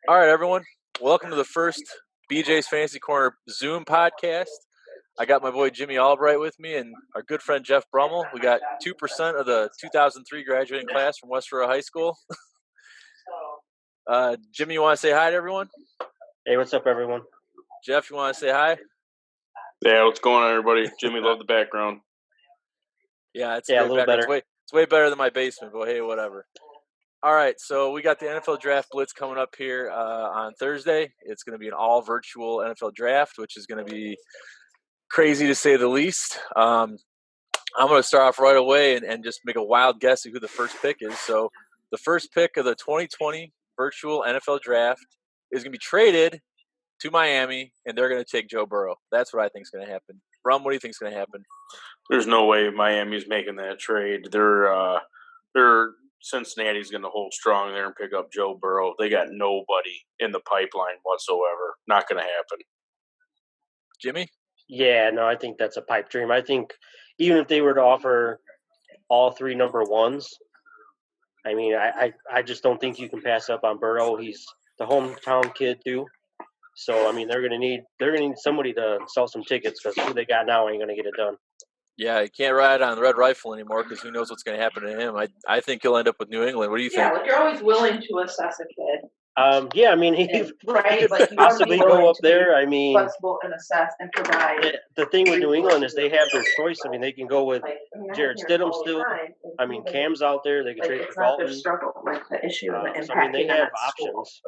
All right, everyone. Welcome to the first BJ's Fantasy Corner Zoom podcast. I got my boy Jimmy Albright with me and our good friend Jeff Brummel. We got 2% of the 2003 graduating class from West Royal High School. Jimmy, you want to say hi to everyone? Hey, what's up, everyone? Jeff, you want to say hi? Yeah, what's going on, everybody? Jimmy, love the background. Yeah, it's a little background. better. It's way better than my basement, but hey, whatever. All right, so we got the NFL Draft Blitz coming up here on Thursday. It's going to be an all-virtual NFL Draft, which is going to be crazy to say the least. I'm going to start off right away and just make a wild guess at who the first pick is. So the first pick of the 2020 virtual NFL Draft is going to be traded to Miami, and they're going to take Joe Burrow. That's what I think is going to happen. Brum, what do you think is going to happen? There's no way Miami's making that trade. They're Cincinnati's going to hold strong there and pick up Joe Burrow. They got nobody in the pipeline whatsoever. Not going to happen. Jimmy? Yeah, no, I think that's a pipe dream. I think even if they were to offer all three number ones, I mean, I just don't think you can pass up on Burrow. He's the hometown kid too. So I mean, they're gonna need somebody to sell some tickets because who they got now ain't gonna get it done. Yeah, you can't ride on the Red Rifle anymore because who knows what's going to happen to him. I think he'll end up with New England. What do you think? Yeah, like you're always willing to assess a kid. Yeah, I mean, he right, could like you possibly go up there. I mean, flexible and assess and provide. The thing with New England is they have their choice. I mean, they can go with Jarrett Stidham still. I mean, Cam's out there. They can trade for Dalton. Struggle, like the issue and the so, I mean, they have options.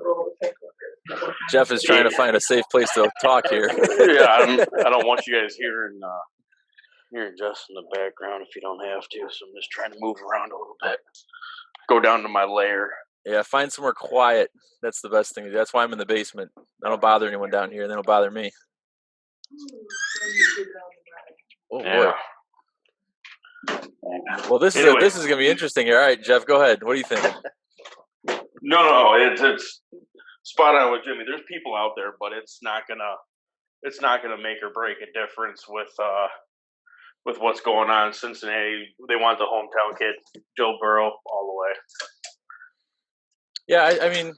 Jeff is trying to find a safe place to talk here. Yeah, I don't want you guys hearing Jess in the background if you don't have to. So I'm just trying to move around a little bit. Go down to my lair. Yeah, find somewhere quiet. That's the best thing to do. That's why I'm in the basement. I don't bother anyone down here. They don't bother me. Oh, boy. Well, this is going to be interesting here. All right, Jeff, go ahead. What do you think? No, it's spot on with Jimmy. There's people out there, but it's not gonna make or break a difference with what's going on in Cincinnati. They want the hometown kid, Joe Burrow, all the way. Yeah, I mean,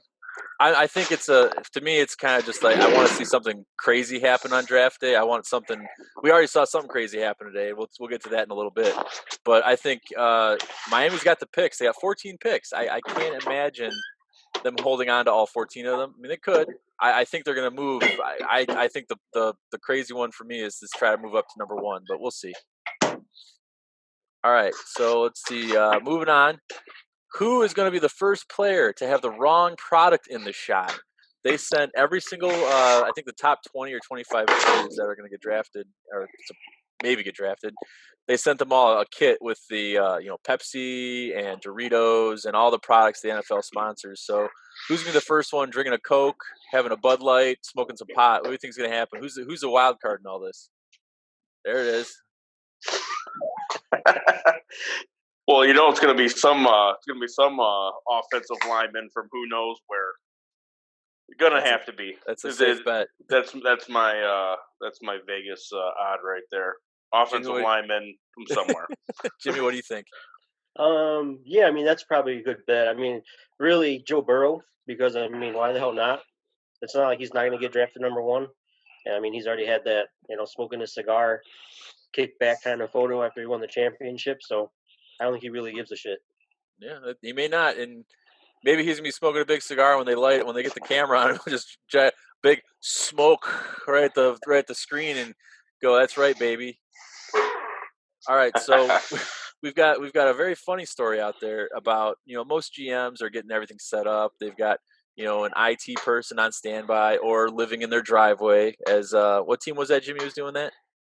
I think to me, it's kind of just like I want to see something crazy happen on draft day. I want something. We already saw something crazy happen today. We'll get to that in a little bit. But I think Miami's got the picks. They got 14 picks. I can't imagine them holding on to all 14 of them. I mean, they could. I think they're going to move. I think the crazy one for me is to try to move up to number one, but we'll see. All right, so let's see. Moving on. Who is going to be the first player to have the wrong product in the shot? They sent every single, I think the top 20 or 25 players that are going to get drafted, or maybe get drafted. They sent them all a kit with the, Pepsi and Doritos and all the products the NFL sponsors. So who's going to be the first one drinking a Coke, having a Bud Light, smoking some pot? What do you think is going to happen? Who's the wild card in all this? There it is. Well, it's going to be some offensive lineman from who knows where. You're going to have to be. That's a safe bet. That's my Vegas odd right there. Offensive lineman from somewhere. Jimmy, what do you think? Yeah, I mean that's probably a good bet. I mean, really, Joe Burrow, because I mean, why the hell not? It's not like he's not going to get drafted number one. And, I mean, he's already had that, smoking a cigar, kickback kind of photo after he won the championship. So I don't think he really gives a shit. Yeah, he may not, and maybe he's gonna be smoking a big cigar when they get the camera on him, just big smoke right at the screen, and go, "That's right, baby." All right, so we've got a very funny story out there about most GMs are getting everything set up. They've got an IT person on standby or living in their driveway. As what team was that Jimmy was doing that?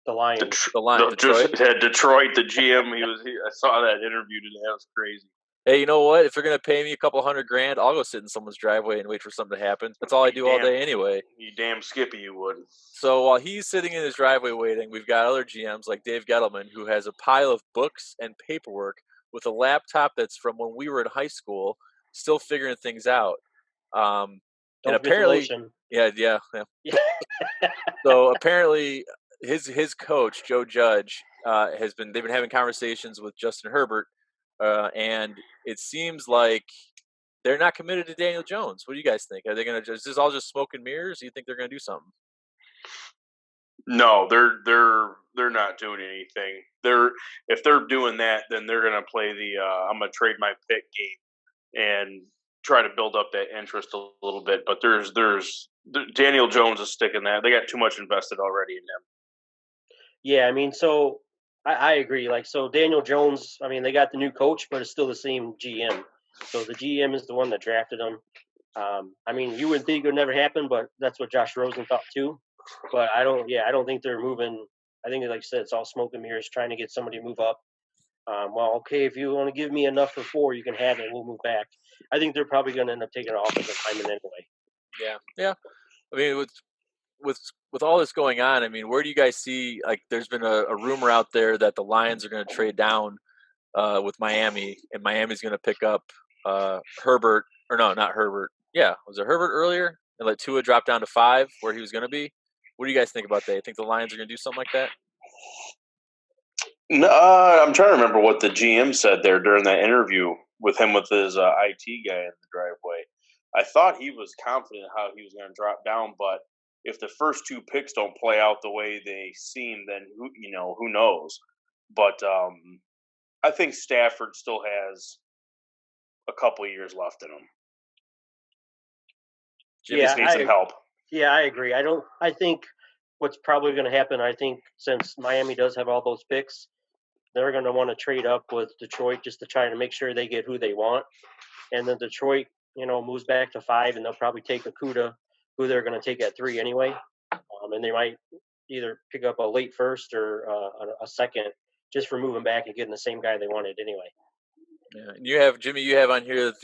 The Lions. Detroit. Just had Detroit, the GM. I saw that interview today. That was crazy. Hey, you know what? If you're going to pay me a couple $100,000, I'll go sit in someone's driveway and wait for something to happen. That's all I do all day anyway. You damn Skippy, you would. So while he's sitting in his driveway waiting, we've got other GMs like Dave Gettleman, who has a pile of books and paperwork with a laptop that's from when we were in high school, still figuring things out. And apparently, yeah. So apparently, his coach Joe Judge they've been having conversations with Justin Herbert, and it seems like they're not committed to Daniel Jones. What do you guys think? Are they going to just, is this all just smoke and mirrors? Do you think they're going to do something? No, they're not doing anything. If they're doing that, then they're gonna play the I'm gonna trade my pick game and try to build up that interest a little bit. But Daniel Jones is sticking that. They got too much invested already in him. Yeah, I mean, so I agree. Like, so Daniel Jones, I mean, they got the new coach, but it's still the same GM. So the GM is the one that drafted him. I mean, you would think it would never happen, but that's what Josh Rosen thought too. But I don't think they're moving. I think, like you said, it's all smoke and mirrors trying to get somebody to move up. Well, okay, if you want to give me enough for 4, you can have it. We'll move back. I think they're probably going to end up taking an offensive lineman anyway. Yeah. I mean, with all this going on, I mean, where do you guys see? Like, there's been a rumor out there that the Lions are going to trade down with Miami, and Miami's going to pick up Herbert, or no, not Herbert. Yeah, was it Herbert earlier? And let Tua drop down to 5, where he was going to be. What do you guys think about that? You think the Lions are going to do something like that? No, I'm trying to remember what the GM said there during that interview with him with his IT guy in the driveway. I thought he was confident how he was going to drop down, but if the first 2 picks don't play out the way they seem, then who knows? But I think Stafford still has a couple of years left in him. Jimmy just needs some help. Yeah, I agree. I think what's probably going to happen, I think since Miami does have all those picks, they're going to want to trade up with Detroit just to try to make sure they get who they want. And then Detroit, moves back to 5, and they'll probably take Okudah, who they're going to take at 3 anyway. And they might either pick up a late first or a second just for moving back and getting the same guy they wanted anyway. Yeah, and you have Jimmy. You have on here that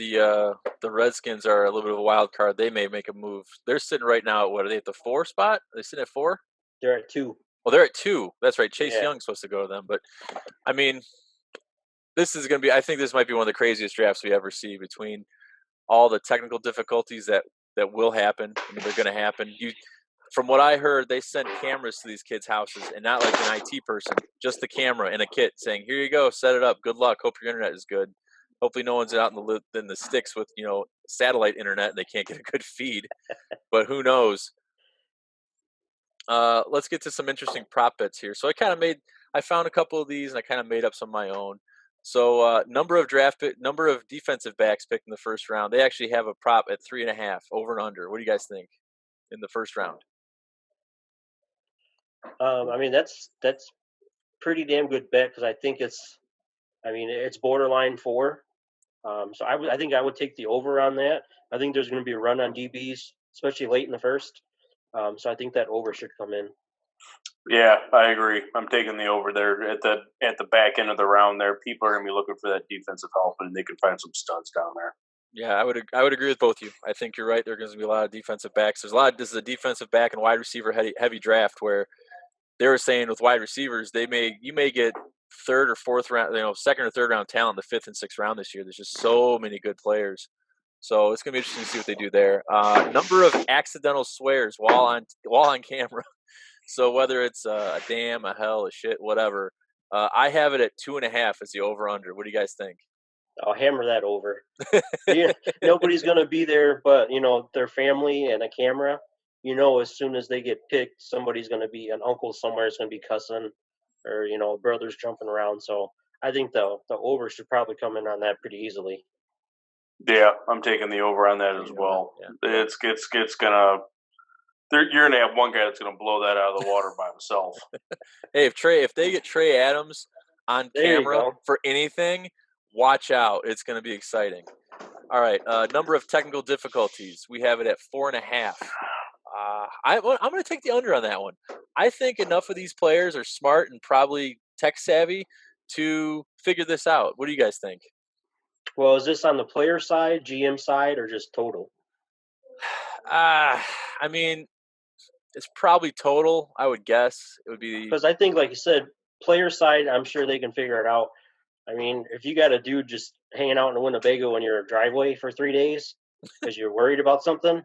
the Redskins are a little bit of a wild card. They may make a move. They're sitting right now at what? Are they at the 4 spot? Are they sitting at 4? They're at 2. Well, they're at 2. That's right. Chase Yeah. Young's supposed to go to them. But I mean, this is going to be. I think this might be one of the craziest drafts we ever see. Between all the technical difficulties that will happen, I mean, they're going to happen. From what I heard, they sent cameras to these kids' houses, and not like an IT person, just the camera and a kit saying, "Here you go, set it up. Good luck. Hope your internet is good." Hopefully, no one's out in the sticks with satellite internet and they can't get a good feed. But who knows? Let's get to some interesting prop bets here. So I found a couple of these and I kind of made up some of my own. So number of defensive backs picked in the first round. They actually have a prop at 3.5 over and under. What do you guys think in the first round? I mean, that's pretty damn good bet because I think it's borderline 4. So I think I would take the over on that. I think there's going to be a run on DBs, especially late in the first. So I think that over should come in. Yeah, I agree. I'm taking the over there at the back end of the round. There, people are going to be looking for that defensive help, and they can find some studs down there. Yeah, I would agree with both of you. I think you're right. There's going to be a lot of defensive backs. This is a defensive back and wide receiver heavy draft where they were saying with wide receivers you may get 3rd or 4th round, 2nd or 3rd round talent in the 5th and 6th round this year. There's just so many good players. So it's going to be interesting to see what they do there. Number of accidental swears while on camera. So whether it's a damn, a hell, a shit, whatever, I have it at 2.5 as the over/under. What do you guys think? I'll hammer that over. Nobody's going to be there but, their family and a camera. As soon as they get picked, somebody's going to be an uncle somewhere is going to be cussing or, brothers jumping around. So I think the over should probably come in on that pretty easily. Yeah, I'm taking the over on that as well. Yeah. It's gonna. You're gonna have one guy that's gonna blow that out of the water by himself. Hey, if they get Trey Adams on camera for anything, watch out. It's gonna be exciting. All right, number of technical difficulties. We have it at 4.5. I'm going to take the under on that one. I think enough of these players are smart and probably tech savvy to figure this out. What do you guys think? Well, is this on the player side, GM side, or just total? I mean, it's probably total, I would guess. It would be because I think, like you said, player side, I'm sure they can figure it out. I mean, if you got a dude just hanging out in a Winnebago in your driveway for 3 days because you're worried about something,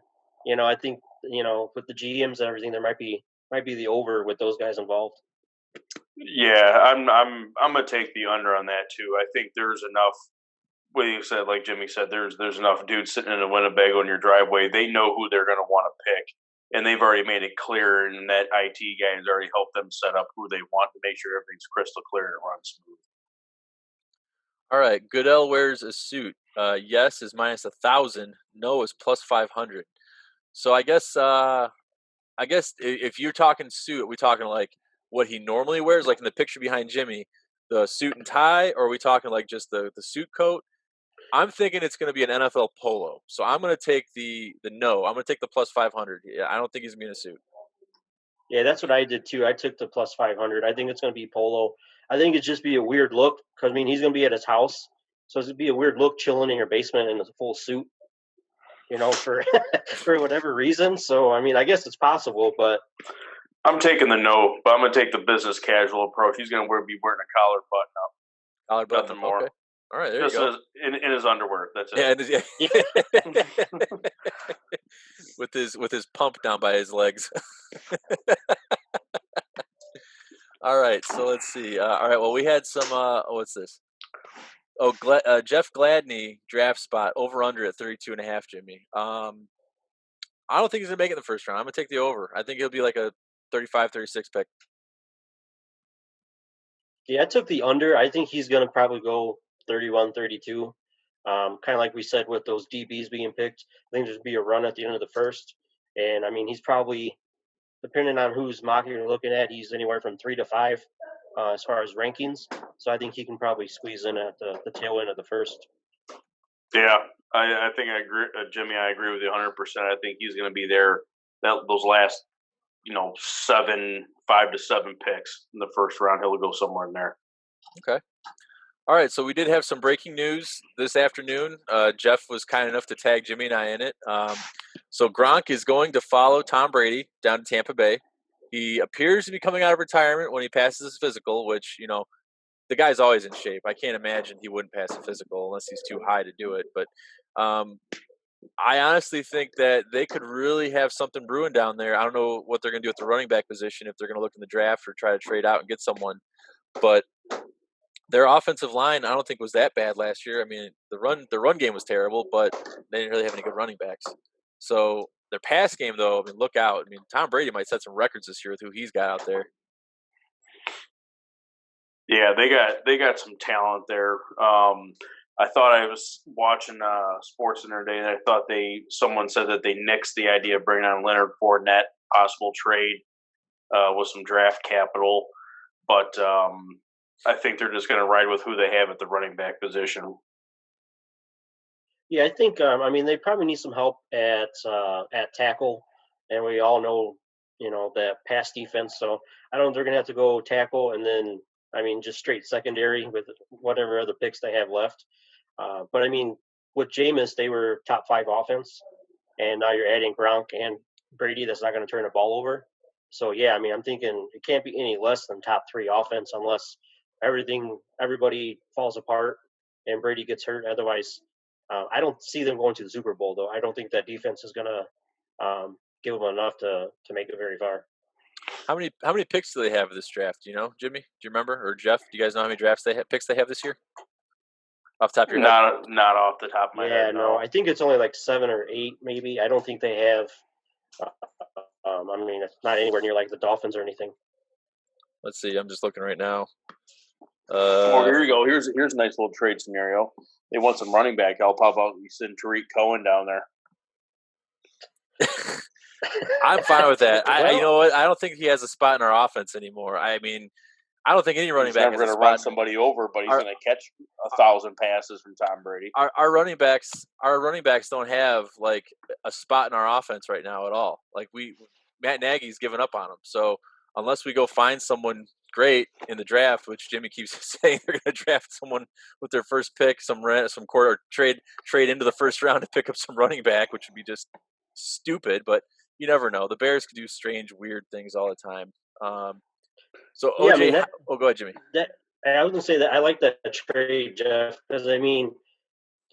I think with the GMs and everything, there might be the over with those guys involved. Yeah, I'm gonna take the under on that too. I think there's enough what you said, like Jimmy said, there's enough dudes sitting in a Winnebago in your driveway. They know who they're going to want to pick, and they've already made it clear, and that IT guy has already helped them set up who they want to make sure everything's crystal clear and runs smooth. All right, Goodell wears a suit. Yes is minus 1,000. No is plus 500. So I guess if you're talking suit, are we talking like what he normally wears, like in the picture behind Jimmy, the suit and tie, or are we talking like just the suit coat? I'm thinking it's going to be an NFL polo. So I'm going to take the no. I'm going to take the plus 500. Yeah, I don't think he's going to be in a suit. Yeah, that's what I did too. I took the plus 500. I think it's going to be polo. I think it'd just be a weird look because, I mean, he's going to be at his house. So it's going to be a weird look chilling in your basement in a full suit, for for whatever reason. So, I mean, I guess it's possible, but. I'm taking the no, but I'm going to take the business casual approach. He's going to be wearing a collar button up. Collar button, nothing more. Okay. All right, there just you go. In his underwear. That's it. Yeah, with his pump down by his legs. All right, so let's see. All right, well, we had some. What's this? Oh, Jeff Gladney draft spot over under at 32.5. Jimmy. I don't think he's gonna make it in the first round. I'm gonna take the over. I think he'll be like a 35, 36 pick. Yeah, I took the under. I think he's going to probably go 31, 32. Kind of like we said with those DBs being picked. I think there's be a run at the end of the first. And, I mean, he's probably, depending on whose mock you're looking at, he's anywhere from 3 to 5 as far as rankings. So I think he can probably squeeze in at the tail end of the first. Yeah, I think I agree. Jimmy, I agree with you 100%. I think he's going to be there those last 5 to 7 picks in the first round. He'll go somewhere in there. Okay. All right. So we did have some breaking news this afternoon. Jeff was kind enough to tag Jimmy and I in it. So Gronk is going to follow Tom Brady down to Tampa Bay. He appears to be coming out of retirement when he passes his physical, which, the guy's always in shape. I can't imagine he wouldn't pass a physical unless he's too high to do it. But I honestly think that they could really have something brewing down there. I don't know what they're going to do at the running back position, if they're going to look in the draft or try to trade out and get someone. But their offensive line, I don't think was that bad last year. I mean, the run game was terrible, but they didn't really have any good running backs. So their pass game, though, I mean, look out. I mean, Tom Brady might set some records this year with who he's got out there. Yeah, they got some talent there. I thought I was watching SportsCenter today, and I thought someone said that they nixed the idea of bringing on Leonard Fournette, possible trade with some draft capital. But I think they're just going to ride with who they have at the running back position. Yeah, I think they probably need some help at tackle, and we all know that pass defense. So I don't know if they're going to have to go tackle and then just straight secondary with whatever other picks they have left. But I mean, with Jameis, they were top 5 offense, and now you're adding Gronk and Brady. That's not going to turn the ball over. So yeah, I'm thinking it can't be any less than top 3 offense unless everybody falls apart and Brady gets hurt. Otherwise, I don't see them going to the Super Bowl, though. I don't think that defense is going to give them enough to make it very far. How many picks do they have this draft? Do you know, Jimmy? Do you remember? Or Jeff? Do you guys know how many picks they have this year? Off the top of your head? Not off the top of my head. Yeah, no. I think it's only like 7 or 8, maybe. I don't think they have. It's not anywhere near like the Dolphins or anything. Let's see. I'm just looking right now. Here you go. Here's a nice little trade scenario. They want some running back help. How about we send Tariq Cohen down there? I'm fine with that. You know what? I don't think he has a spot in our offense anymore. I don't think any running back is going to run somebody over, but he's going to catch 1,000 passes from Tom Brady. Our running backs don't have like a spot in our offense right now at all. Like Matt Nagy's given up on them. So unless we go find someone great in the draft, which Jimmy keeps saying they're going to draft someone with their first pick, some quarter trade into the first round to pick up some running back, which would be just stupid. But you never know. The Bears could do strange, weird things all the time. So OJ, go ahead, Jimmy. I was going to say that I like that trade, Jeff, because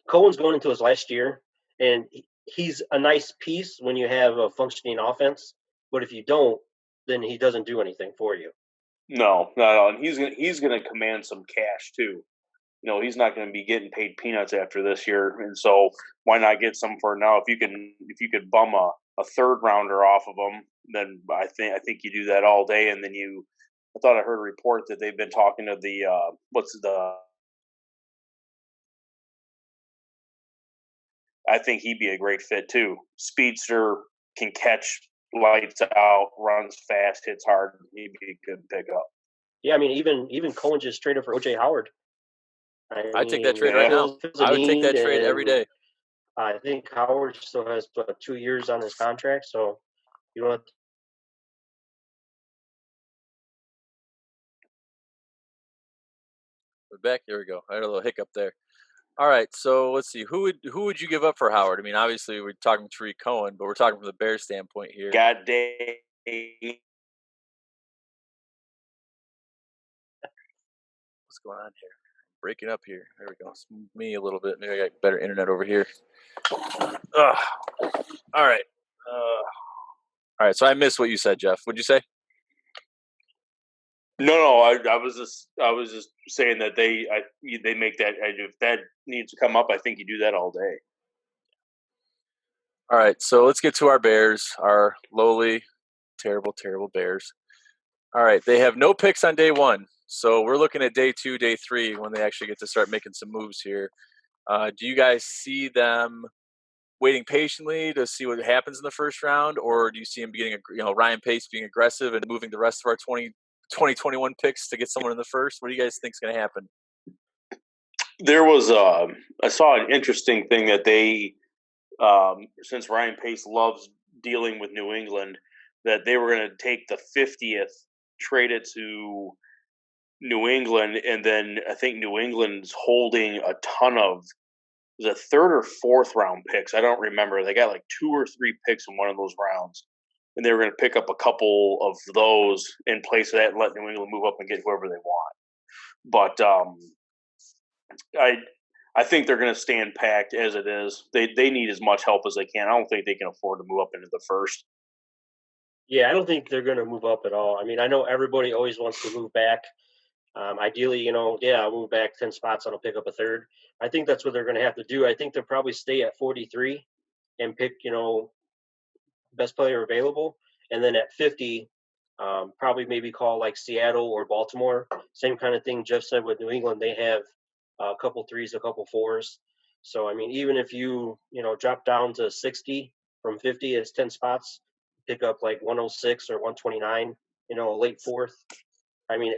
Cohen's going into his last year, and he's a nice piece when you have a functioning offense. But if you don't, then he doesn't do anything for you. No, not at all. And he's going to command some cash too. he's not going to be getting paid peanuts after this year, and so why not get some for now? If you could bum a third rounder off of him, then I think you do that all day, and then I thought I heard a report that they've been talking to the I think he'd be a great fit too. Speedster, can catch lights out, runs fast, hits hard. He'd be a good pickup. Yeah, I mean, even Cohen just traded for OJ Howard. I'd take that trade right now. I would take that trade every day. I think Howard still has 2 years on his contract, so you don't have to. We're back. There we go. I had a little hiccup there. All right, so let's see. Who would you give up for Howard? I mean, obviously we're talking Tariq Cohen, but we're talking from the Bears standpoint here. God damn. What's going on here? Breaking up here. There we go. It's me a little bit. Maybe I got better internet over here. Ugh. All right. All right. So I missed what you said, Jeff. What'd you say? No. I was just saying that they make that. If that needs to come up, I think you do that all day. All right. So let's get to our Bears, our lowly, terrible, terrible Bears. All right. They have no picks on day one. So we're looking at day 2, day 3 when they actually get to start making some moves here. Do you guys see them waiting patiently to see what happens in the first round, or do you see him getting Ryan Pace being aggressive and moving the rest of our 2021 picks to get someone in the first? What do you guys think is going to happen? There was I saw an interesting thing that they since Ryan Pace loves dealing with New England, that they were going to take the 50th, trade it to New England, and then I think New England's holding a ton of the 3rd or 4th round picks. I don't remember. They got like 2 or 3 picks in one of those rounds, and they were going to pick up a couple of those in place of that and let New England move up and get whoever they want. But I think they're going to stand packed as it is. They need as much help as they can. I don't think they can afford to move up into the first. Yeah, I don't think they're going to move up at all. I mean, I know everybody always wants to move back. Ideally, I'll move back 10 spots and I'll pick up a third. I think that's what they're going to have to do. I think they'll probably stay at 43 and pick, best player available. And then at 50, probably maybe call like Seattle or Baltimore. Same kind of thing Jeff said with New England. They have a couple 3s, a couple 4s. So, I mean, even if you, drop down to 60 from 50, it's 10 spots, pick up like 106 or 129, a late 4th. I mean,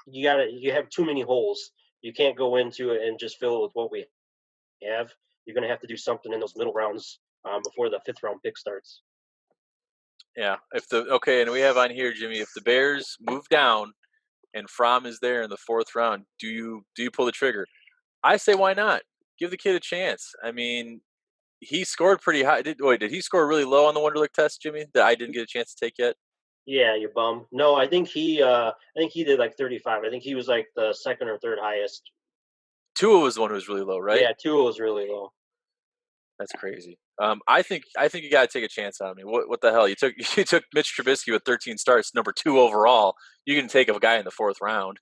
you have too many holes. You can't go into it and just fill it with what we have. You're going to have to do something in those middle rounds before the 5th round pick starts. Yeah. And we have on here, Jimmy, if the Bears move down and Fromm is there in the 4th round, do you pull the trigger? I say why not? Give the kid a chance. I mean, he scored pretty high. Did he score really low on the Wonderlic test, Jimmy, that I didn't get a chance to take yet? Yeah, you bum. No, I think he did like 35. I think he was like the 2nd or 3rd highest. Tua was the one who was really low, right? Yeah, Tua was really low. That's crazy. I think you got to take a chance on me. What the hell? You took Mitch Trubisky with 13 starts, number 2 overall. You can take a guy in the 4th round.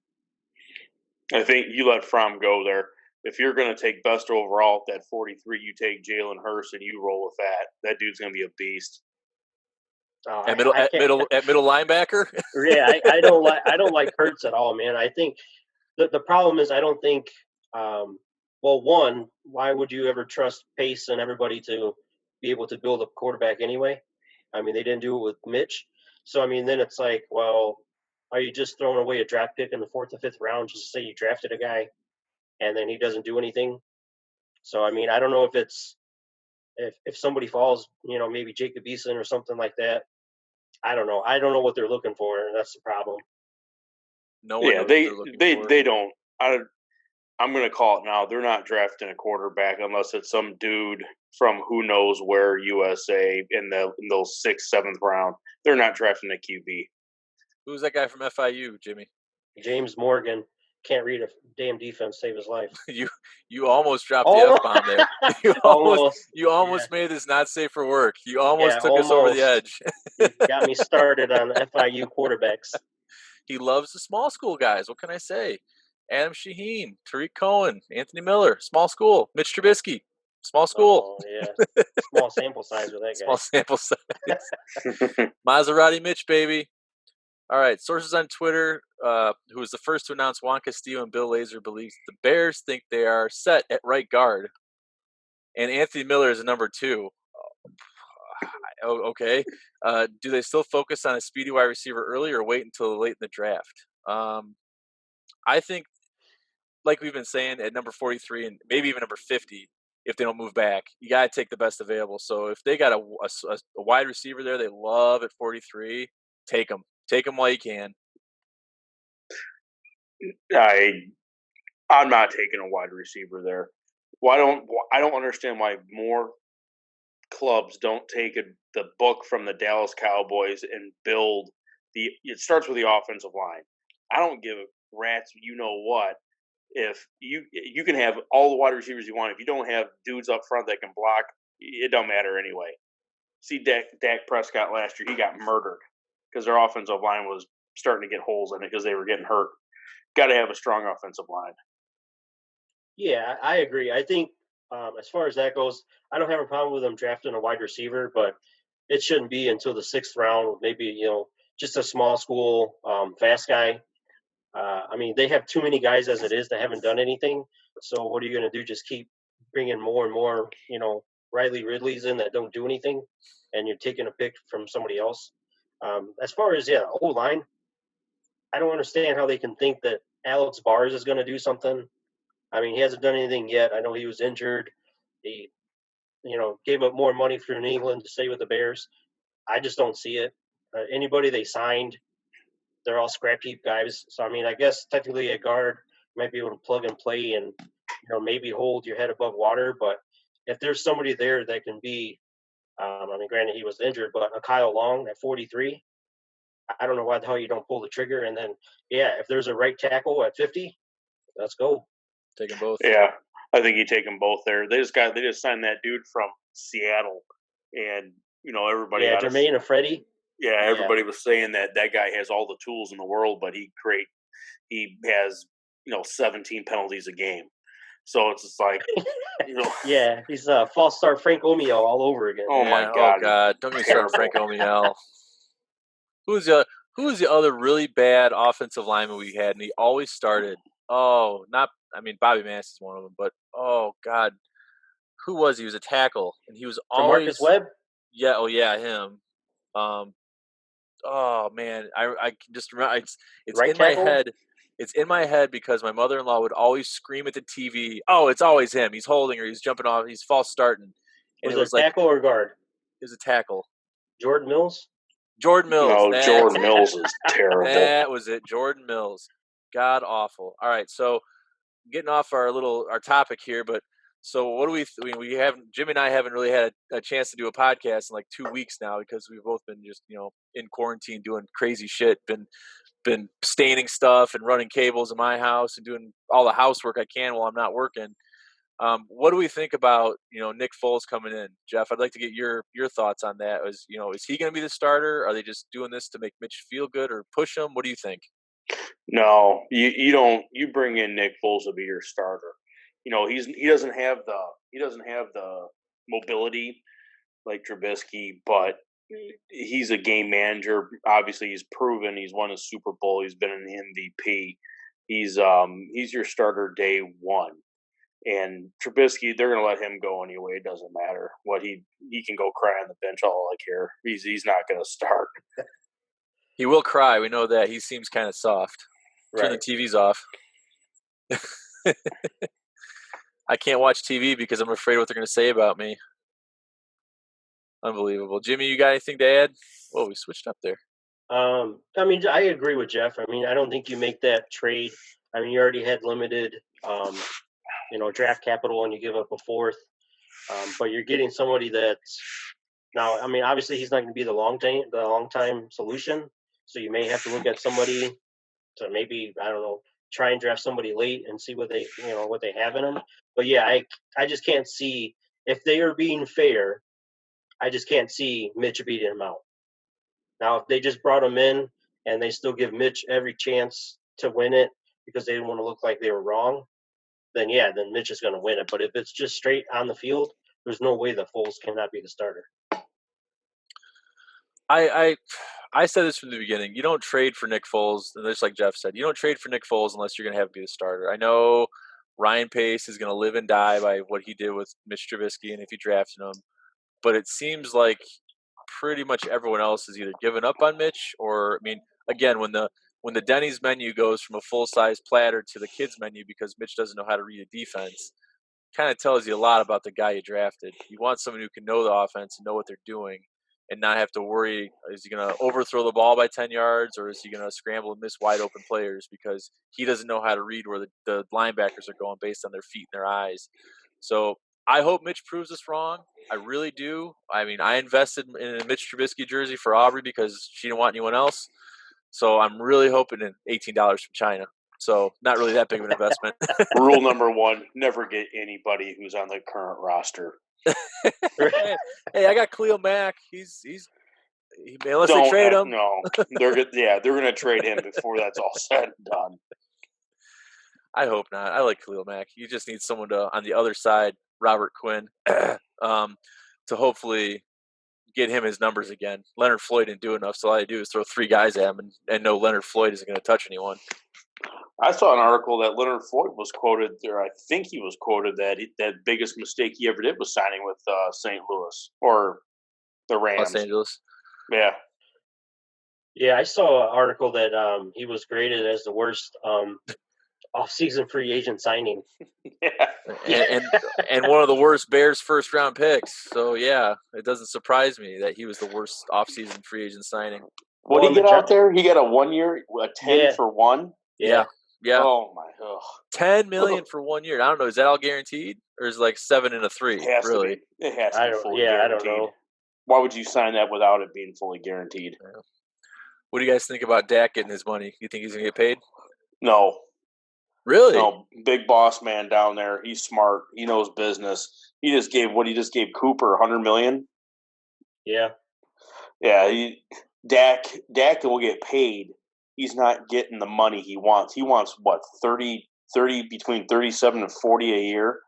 I think you let Fromm go there. If you're going to take best overall at that 43, you take Jalen Hurst and you roll with that. That dude's going to be a beast. At middle linebacker. Yeah, I don't like Hurts at all, man. I think the problem is I don't think. One, why would you ever trust Pace and everybody to be able to build a quarterback anyway? I mean, they didn't do it with Mitch, so I mean, then it's like, well, are you just throwing away a draft pick in the 4th or 5th round just to say you drafted a guy and then he doesn't do anything? So I mean, I don't know if it's if somebody falls, maybe Jacob Eason or something like that. I don't know. I don't know what they're looking for, and that's the problem. No one knows they don't. I'm going to call it now. They're not drafting a quarterback unless it's some dude from who knows where, USA, in those 6th, 7th round. They're not drafting a QB. Who's that guy from FIU, Jimmy? James Morgan. Can't read a damn defense, save his life. You almost dropped the F-bomb there. You almost made this not safe for work. You almost took us over the edge. Got me started on FIU quarterbacks. He loves the small school guys. What can I say? Adam Shaheen, Tariq Cohen, Anthony Miller, small school. Mitch Trubisky, small school. Oh, yeah. Small sample size with that Small guy. sample size. Maserati Mitch, baby. All right. Sources on Twitter, who was the first to announce Juan Castillo and Bill Lazor believes the Bears think they are set at right guard, and Anthony Miller is a number 2. Oh, okay. Do they still focus on a speedy wide receiver early or wait until late in the draft? I think, like we've been saying, at number 43 and maybe even number 50, if they don't move back, you got to take the best available. So if they got a wide receiver there they love at 43, take them. Take them while you can. I'm not taking a wide receiver there. I don't understand why more clubs don't take the book from the Dallas Cowboys and build it starts with the offensive line. I don't give a rat's you know what if you can have all the wide receivers you want. If you don't have dudes up front that can block, it don't matter anyway. See Dak Prescott last year, he got murdered because their offensive line was starting to get holes in it because they were getting hurt. Got to have a strong offensive line. Yeah, I agree. I think as far as that goes, I don't have a problem with them drafting a wide receiver, but it shouldn't be until the 6th round. Maybe just a small school fast guy. I mean, they have too many guys as it is that haven't done anything. So what are you going to do? Just keep bringing more and more, Riley Ridleys in that don't do anything, and you're taking a pick from somebody else. As far as O-line, I don't understand how they can think that Alex Bars is going to do something. I mean, he hasn't done anything yet. I know he was injured. He, gave up more money for New England to stay with the Bears. I just don't see it. Anybody they signed, they're all scrap heap guys. So, I mean, I guess technically a guard might be able to plug and play and, maybe hold your head above water. But if there's somebody there that can be, granted he was injured, but a Kyle Long at 43, I don't know why the hell you don't pull the trigger. And then, if there's a right tackle at 50, let's go. Take them both. Yeah, I think you take them both there. They just signed that dude from Seattle, and everybody. Yeah, Jermaine and Freddie. Yeah, everybody was saying that guy has all the tools in the world, but he has 17 penalties a game. So it's just like Yeah, he's a false start Frank Omiyale all over again. Oh my God! Oh God! Don't get me started on Frank Omiyale. Who's the other really bad offensive lineman we had, and he always started? Oh, Bobby Mass is one of them, but oh God, who was he? He was a tackle, and he was always Marcus Webb. Yeah, oh yeah, him. Oh man, I can just remember. It's right in tackle? my head. It's in my head because my mother-in-law would always scream at the TV, "Oh, it's always him. He's holding or he's jumping off. He's false starting." And Was it a tackle or guard? It was a tackle. Jordan Mills. Jordan Mills. No, Jordan Mills is terrible. That was it. Jordan Mills. God awful. All right, so getting off our topic here, but so what do we haven't, Jimmy and I haven't really had a chance to do a podcast in like 2 weeks now because we've both been just in quarantine doing crazy shit. Been staining stuff and running cables in my house and doing all the housework I can while I'm not working. What do we think about Nick Foles coming in, Jeff? I'd like to get your thoughts on that. Is he going to be the starter? Are they just doing this to make Mitch feel good or push him? What do you think? No, you don't. You bring in Nick Foles to be your starter. He doesn't have the mobility like Trubisky, but he's a game manager. Obviously, he's proven. He's won a Super Bowl. He's been an MVP. He's your starter day one. And Trubisky, they're going to let him go anyway. It doesn't matter what he can go cry on the bench all I care. He's not going to start. He will cry. We know that. He seems kind of soft. Turn the TVs off. I can't watch TV because I'm afraid what they're going to say about me. Unbelievable. Jimmy, you got anything to add? Whoa, we switched up there. I agree with Jeff. I don't think you make that trade. You already had limited, draft capital and you give up a 4th. But you're getting somebody that's now, obviously he's not going to be the long time solution. So you may have to look at somebody to maybe, try and draft somebody late and see what they have in them. But yeah, I just can't see, if they are being fair, I just can't see Mitch beating him out. Now, if they just brought him in and they still give Mitch every chance to win it, because they didn't want to look like they were wrong, then Mitch is going to win it. But if it's just straight on the field, there's no way that Foles cannot be the starter. I said this from the beginning. You don't trade for Nick Foles, and just like Jeff said, you don't trade for Nick Foles unless you're going to have him be the starter. I know Ryan Pace is going to live and die by what he did with Mitch Trubisky, and if he drafted him, but it seems like pretty much everyone else has either given up on Mitch or, I mean, again, when the Denny's menu goes from a full-size platter to the kids menu because Mitch doesn't know how to read a defense, kind of tells you a lot about the guy you drafted. You want someone who can know the offense and know what they're doing and not have to worry, is he going to overthrow the ball by 10 yards or is he going to scramble and miss wide open players because he doesn't know how to read where the linebackers are going based on their feet and their eyes. So I hope Mitch proves us wrong. I really do. I mean, I invested in a Mitch Trubisky jersey for Aubrey because she didn't want anyone else. So I'm really hoping in $18 from China. So not really that big of an investment. Rule number 1, never get anybody who's on the current roster. Hey, I got Khalil Mack. Unless they trade him. No, they're going to trade him before that's all said and done. I hope not. I like Khalil Mack. You just need someone on the other side, Robert Quinn, to hopefully get him his numbers again. Leonard Floyd didn't do enough, so all I do is throw 3 guys at him and know Leonard Floyd isn't going to touch anyone. I saw an article that Leonard Floyd was quoted there. I think he was quoted that that biggest mistake he ever did was signing with St. Louis or the Rams. Los Angeles. Yeah. Yeah, I saw an article that he was graded as the worst off-season free agent signing. Yeah. And one of the worst Bears first-round picks. So, yeah, it doesn't surprise me that he was the worst off-season free agent signing. What did he get out there? He got a 1 year, a 10 for 1? Yeah. Oh, my God. $10 million for 1 year. I don't know. Is that all guaranteed? Or is it like 7 and a 3? It has really? To be. It has to be fully guaranteed. I don't know. Why would you sign that without it being fully guaranteed? Yeah. What do you guys think about Dak getting his money? You think he's going to get paid? No. Really? No, big boss man down there. He's smart. He knows business. He just gave Cooper $100 million. Yeah. Yeah. Dak will get paid. He's not getting the money he wants. He wants what, 30 between 37 and 40 a year,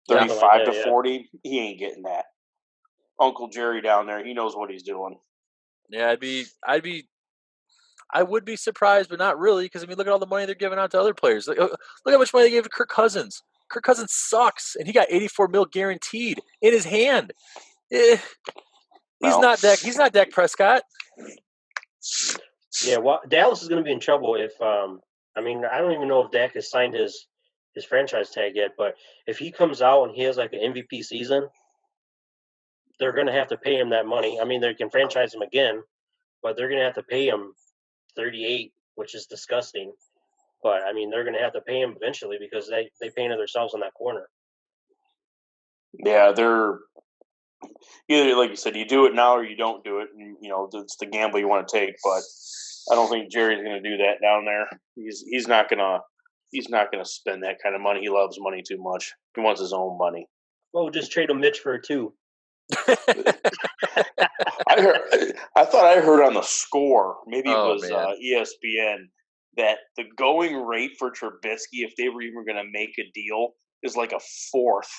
35 to 40. He ain't getting that. Uncle Jerry down there, he knows what he's doing. Yeah, I would be surprised, but not really, because I mean, look at all the money they're giving out to other players. Look how much money they gave to Kirk Cousins. Kirk Cousins sucks, and he got $84 million guaranteed in his hand. He's not Dak Prescott. Yeah, well, Dallas is going to be in trouble if I don't even know if Dak has signed his franchise tag yet, but if he comes out and he has like an MVP season, they're going to have to pay him that money. I mean, they can franchise him again, but they're going to have to pay him 38, which is disgusting. But I mean, they're going to have to pay him eventually because they painted themselves in that corner. Yeah, they're either, like you said, you do it now or you don't do it, and it's the gamble you want to take. But I don't think Jerry's going to do that down there. He's not gonna spend that kind of money. He loves money too much. He wants his own money. Well, just trade him Mitch for a 2. I thought I heard on the Score, maybe it was ESPN, that the going rate for Trubisky, if they were even going to make a deal, is like a 4th.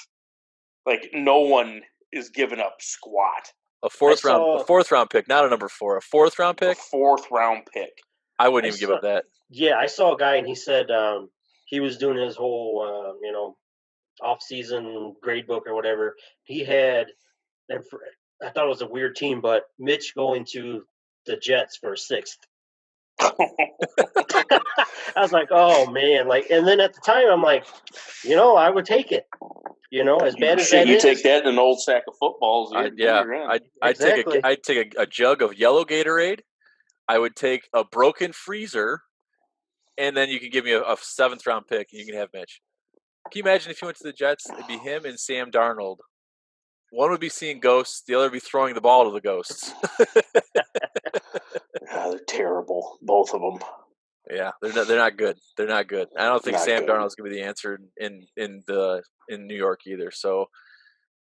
Like no one is giving up squat. A fourth round pick, not a number 4. A 4th round pick. A 4th round pick. I wouldn't even give up that. Yeah, I saw a guy and he said he was doing his whole off-season grade book or whatever. He had. And I thought it was a weird team, but Mitch going to the Jets for 6th. I was like, oh man! And then at the time, I'm like, I would take it. As bad as that you is. Take that in an old sack of footballs. I'd take a jug of yellow Gatorade. I would take a broken freezer, and then you can give me a 7th round pick, and you can have Mitch. Can you imagine if he went to the Jets? It'd be him and Sam Darnold. One would be seeing ghosts. The other would be throwing the ball to the ghosts. They're terrible, both of them. Yeah, they're not good. They're not good. I don't think Sam good. Darnold's gonna be the answer in New York either. So,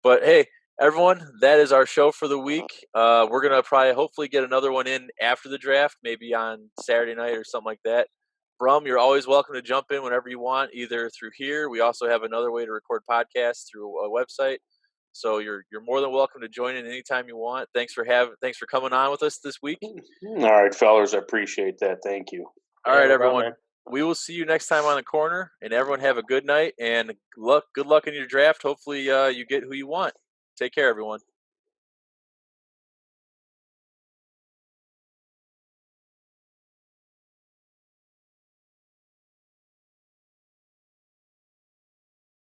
but hey, everyone, that is our show for the week. We're gonna hopefully get another one in after the draft, maybe on Saturday night or something like that. Brum, you're always welcome to jump in whenever you want, either through here. We also have another way to record podcasts through a website. So you're more than welcome to join in anytime you want. Thanks for coming on with us this week. All right, fellas, I appreciate that. Thank you. All right, no everyone. problem, We will see you next time on the corner, and everyone have a good night and good luck in your draft. Hopefully you get who you want. Take care, everyone.